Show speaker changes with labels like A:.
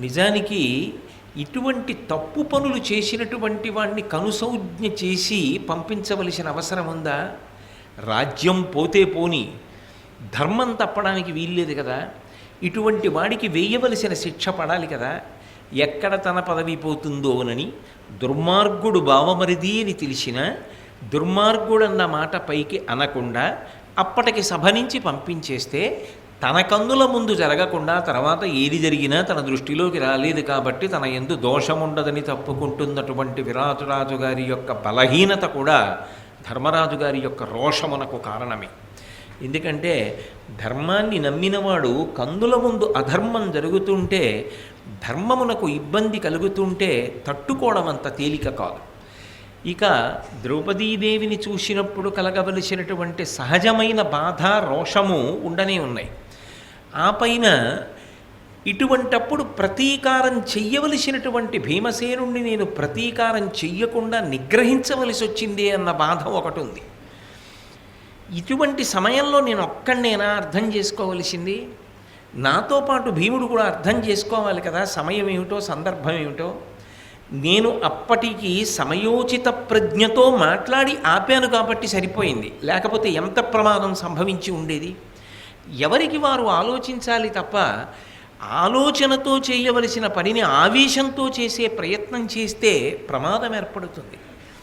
A: నిజానికి ఇటువంటి తప్పు పనులు చేసినటువంటి వాడిని కనుసౌజ్ఞ చేసి పంపించవలసిన అవసరం ఉందా? రాజ్యం పోతే పోని, ధర్మం తప్పడానికి వీల్లేదు కదా. ఇటువంటి వాడికి వేయవలసిన శిక్ష పడాలి కదా. ఎక్కడ తన పదవి పోతుందోనని దుర్మార్గుడు బావమరిది అని తెలిసినా దుర్మార్గుడన్న మాట పైకి అనకుండా అప్పటికి సభ నుంచి పంపించేస్తే తన కన్నుల ముందు జరగకుండా తర్వాత ఏది జరిగినా తన దృష్టిలోకి రాలేదు కాబట్టి తన యందు దోషముండదని తప్పుకుంటున్నటువంటి విరాటురాజు గారి యొక్క బలహీనత కూడా ధర్మరాజు గారి యొక్క రోషమునకు కారణమే. ఎందుకంటే ధర్మాన్ని నమ్మినవాడు కన్నుల ముందు అధర్మం జరుగుతుంటే, ధర్మమునకు ఇబ్బంది కలుగుతుంటే తట్టుకోవడం అంత తేలిక కాదు. ఇక ద్రౌపదీదేవిని చూసినప్పుడు కలగవలసినటువంటి సహజమైన బాధ, రోషము ఉండనే ఉన్నాయి. ఆ పైన ఇటువంటప్పుడు ప్రతీకారం చెయ్యవలసినటువంటి భీమసేనుణ్ణి నేను ప్రతీకారం చెయ్యకుండా నిగ్రహించవలసి వచ్చిందే అన్న బాధ ఒకటి ఉంది. ఇటువంటి సమయంలో నేను ఒక్కడినేనా అర్థం చేసుకోవలసింది? నాతో పాటు భీముడు కూడా అర్థం చేసుకోవాలి కదా, సమయం ఏమిటో సందర్భం ఏమిటో. నేను అప్పటికి సమయోచిత ప్రజ్ఞతో మాట్లాడి ఆపాను కాబట్టి సరిపోయింది, లేకపోతే ఎంత ప్రమాదం సంభవించి ఉండేది. ఎవరికి వారు ఆలోచించాలి తప్ప ఆలోచనతో చేయవలసిన పనిని ఆవేశంతో చేసే ప్రయత్నం చేస్తే ప్రమాదం ఏర్పడుతుంది.